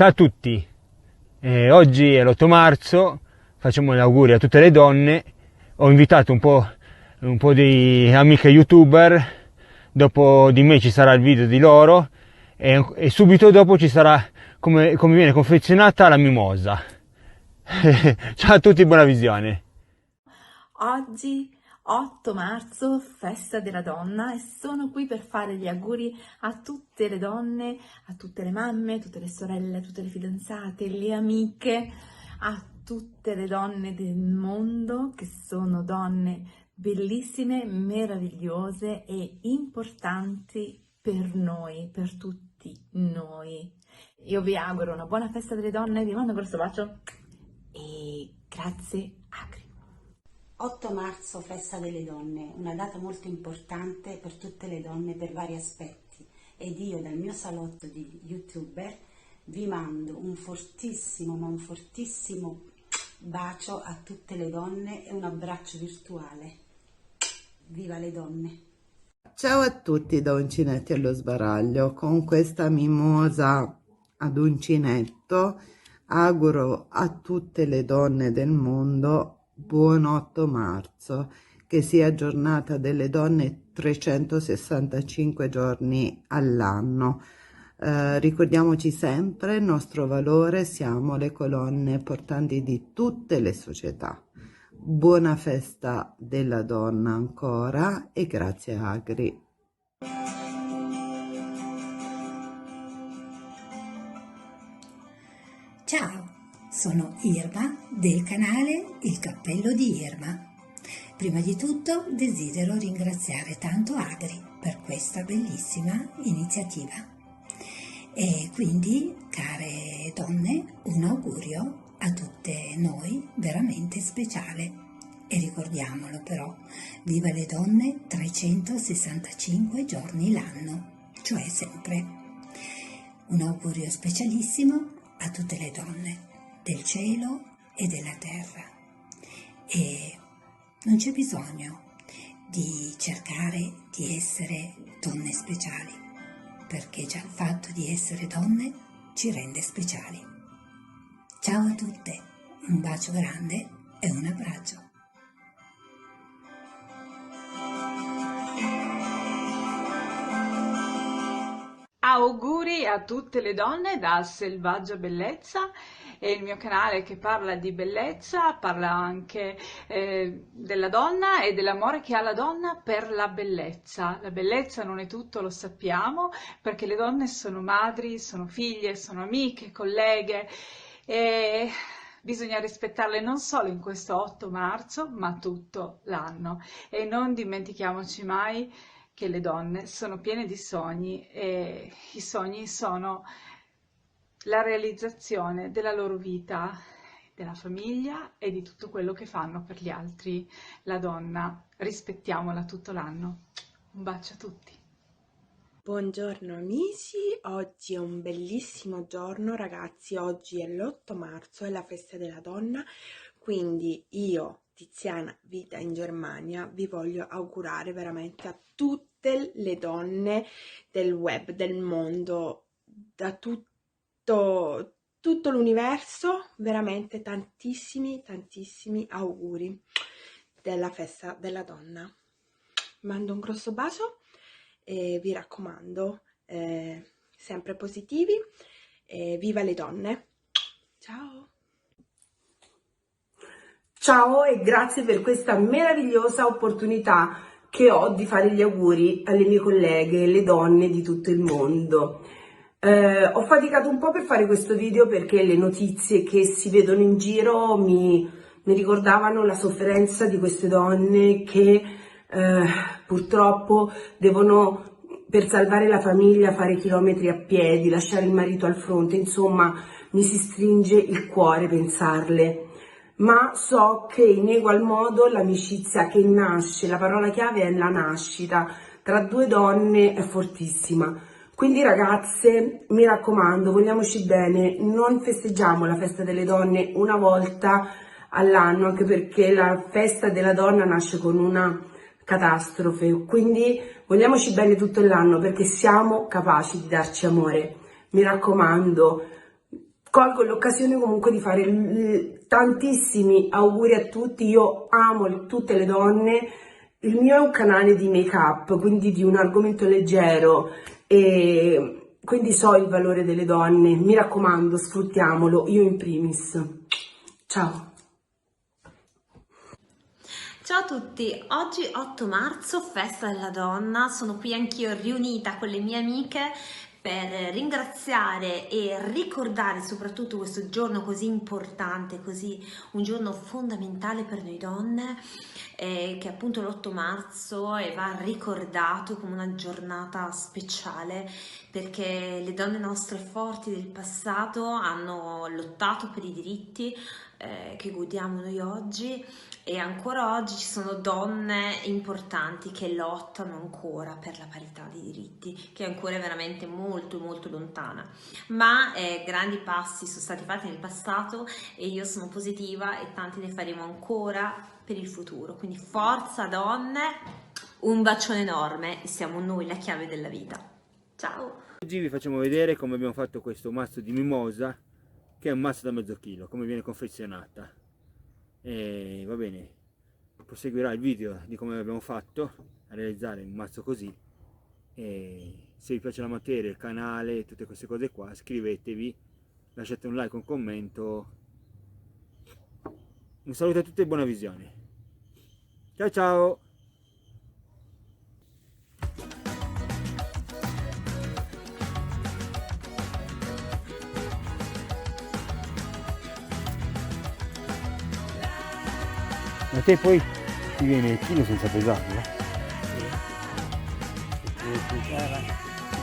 Ciao a tutti, oggi è l'8 marzo, facciamo gli auguri a tutte le donne. Ho invitato un po' di amiche youtuber, dopo di me ci sarà il video di loro e subito dopo ci sarà come viene confezionata la mimosa. Ciao a tutti, buona visione. Oggi 8 marzo, festa della donna, e sono qui per fare gli auguri a tutte le donne, a tutte le mamme, tutte le sorelle, tutte le fidanzate, le amiche, a tutte le donne del mondo che sono donne bellissime, meravigliose e importanti per noi, per tutti noi. Io vi auguro una buona festa delle donne, vi mando un grosso bacio e grazie Agri. 8 marzo, festa delle donne, una data molto importante per tutte le donne per vari aspetti, ed io dal mio salotto di youtuber vi mando un fortissimo, ma un fortissimo bacio a tutte le donne e un abbraccio virtuale. Viva le donne! Ciao a tutti da Uncinetti allo Sbaraglio. Con questa mimosa ad uncinetto auguro a tutte le donne del mondo buon 8 marzo, che sia giornata delle donne 365 giorni all'anno. Ricordiamoci sempre il nostro valore, siamo le colonne portanti di tutte le società. Buona festa della donna ancora e grazie Agri. Ciao, sono Irma del canale Il Cappello di Irma. Prima di tutto desidero ringraziare tanto Agri per questa bellissima iniziativa. E quindi, care donne, un augurio a tutte noi veramente speciale. E ricordiamolo però, viva le donne 365 giorni l'anno, cioè sempre. Un augurio specialissimo a tutte le donne del cielo e della terra. E non c'è bisogno di cercare di essere donne speciali, perché già il fatto di essere donne ci rende speciali. Ciao a tutte, un bacio grande e un abbraccio. Auguri a tutte le donne da Selvaggia Bellezza, è il mio canale che parla di bellezza, parla anche della donna e dell'amore che ha la donna per la bellezza. La bellezza non è tutto, lo sappiamo, perché le donne sono madri, sono figlie, sono amiche, colleghe e bisogna rispettarle non solo in questo 8 marzo, ma tutto l'anno. E non dimentichiamoci mai che le donne sono piene di sogni e i sogni sono la realizzazione della loro vita, della famiglia e di tutto quello che fanno per gli altri. La donna, rispettiamola tutto l'anno. Un bacio a tutti. Buongiorno amici, oggi è un bellissimo giorno ragazzi, oggi è l'8 marzo, è la festa della donna, quindi io, Tiziana, vita in Germania, vi voglio augurare veramente a tutte le donne del web, del mondo, da tutto l'universo, veramente tantissimi auguri della festa della donna. Mando un grosso bacio e vi raccomando, sempre positivi, viva le donne, ciao! Ciao e grazie per questa meravigliosa opportunità che ho di fare gli auguri alle mie colleghe, le donne di tutto il mondo. Ho faticato un po' per fare questo video perché le notizie che si vedono in giro mi ricordavano la sofferenza di queste donne che purtroppo devono, per salvare la famiglia, fare chilometri a piedi, lasciare il marito al fronte, insomma mi si stringe il cuore pensarle. Ma so che in egual modo l'amicizia che nasce, la parola chiave è la nascita, tra due donne è fortissima. Quindi ragazze, mi raccomando, vogliamoci bene, non festeggiamo la festa delle donne una volta all'anno, anche perché la festa della donna nasce con una catastrofe, quindi vogliamoci bene tutto l'anno perché siamo capaci di darci amore. Mi raccomando, colgo l'occasione comunque di fare tantissimi auguri a tutti. Io amo tutte le donne, il mio è un canale di make up, quindi di un argomento leggero, e quindi so il valore delle donne, mi raccomando, sfruttiamolo, io in primis. Ciao! Ciao a tutti, oggi 8 marzo, festa della donna, sono qui anch'io riunita con le mie amiche per ringraziare e ricordare soprattutto questo giorno così importante, così un giorno fondamentale per noi donne, che è appunto l'8 marzo e va ricordato come una giornata speciale, perché le donne nostre forti del passato hanno lottato per i diritti che godiamo noi oggi, e ancora oggi ci sono donne importanti che lottano ancora per la parità di diritti, che ancora è veramente molto molto lontana, ma grandi passi sono stati fatti nel passato e io sono positiva e tanti ne faremo ancora per il futuro, quindi forza donne, un bacione enorme e siamo noi la chiave della vita. Ciao! Oggi vi facciamo vedere come abbiamo fatto questo mazzo di mimosa, che è un mazzo da mezzo chilo, come viene confezionata. E va bene, proseguirà il video di come abbiamo fatto a realizzare un mazzo così, e se vi piace la materia, il canale, tutte queste cose qua, iscrivetevi, lasciate un like, un commento. Un saluto a tutti e buona visione. Ciao ciao! A te poi ti viene il chilo senza pesarlo?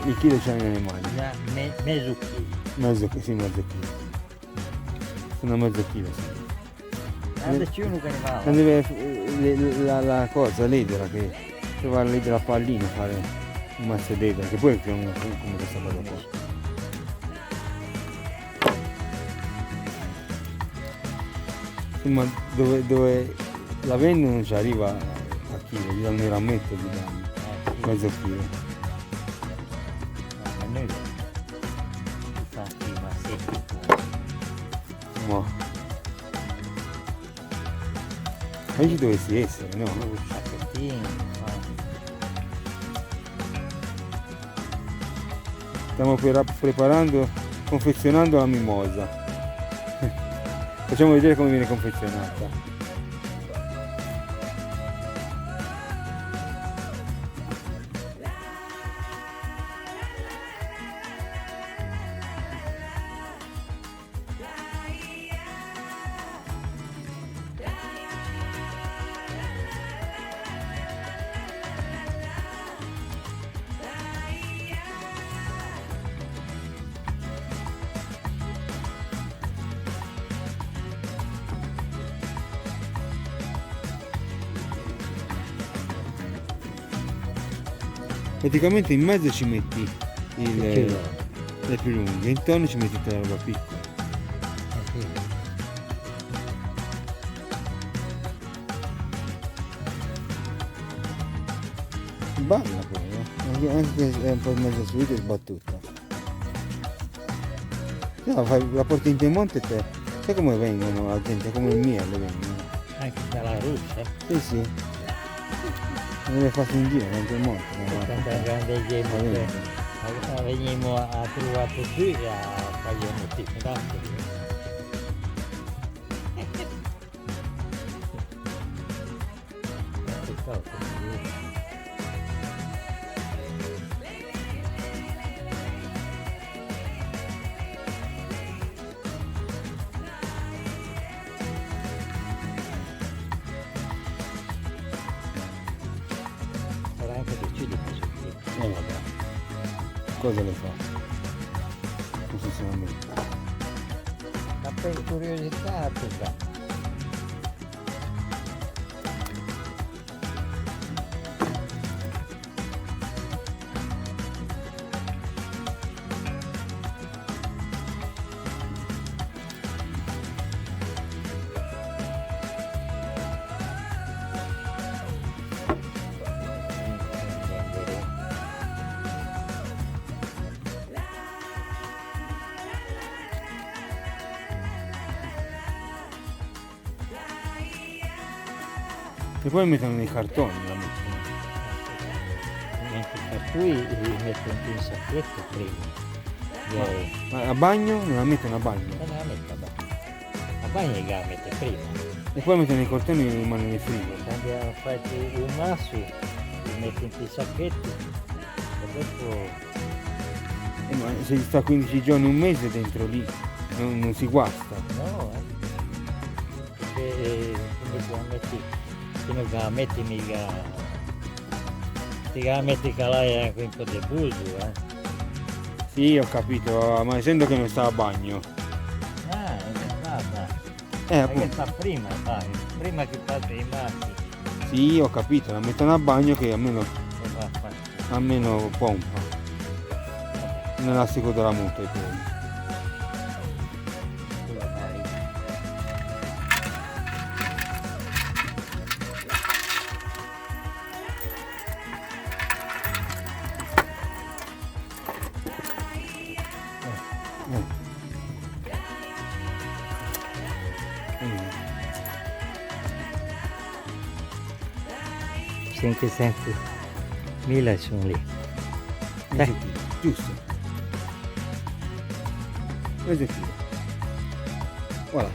Il chilo c'è nelle mani. Mezzo chilo. Mezzo chilo. Sono mezzo chilo, sì. Andaci uno che ne va. Non deve la cosa, l'edera, che trovare l'edera a pallino, fare un mazzo d'edera, che poi è come questa cosa qua. Ma dove la vendono non ci arriva a chilo, gli danno il rametto, gli danno mezzo chilo. Ma noi infatti ma secchi. No. Ma ci dovessi essere, no? Un sacchettino. Stiamo preparando, confezionando la mimosa. Facciamo vedere come viene confezionata. Praticamente in mezzo ci metti le più lunghe, intorno ci metti tutta la roba piccola. Balla poi, anche se è un po' mezzo subito e sbattuta. No, la porti in Piemonte te, sai come vengono la gente, come il miele vengono. Anche dalla Russia? Sì, sì. Non le faccio in giro, non c'è molto. Veniamo a trovare qui e a fare un motivo. Vabbè. Cosa le fa? Funzionamento. Ma per curiosità ti dà. E poi mettono nei cartoni, la mettono. Mentre per cui li mettono in sacchetto prima. Ma a bagno non la mettono a bagno. Non la metto a bagno. A bagno la mette prima. E poi mettono nei cartoni e rimangono nel frigo. Quando fate il masso, li metti in quei sacchetti e dopo... Ma se sta 15 giorni, un mese dentro lì, non si guasta. No, perché come la metti mica... Ti la metti calare anche un po' di buso, Sì, ho capito, ma essendo che non sta a bagno. Ah, è stata. Perché Perché sta prima, dai, prima che fate i massi. Sì, ho capito, la mettono a bagno che almeno pompa. L'elastico della moto e poi. Senti, 1000 sono lì. Dai. Giusto. Questo è Voilà.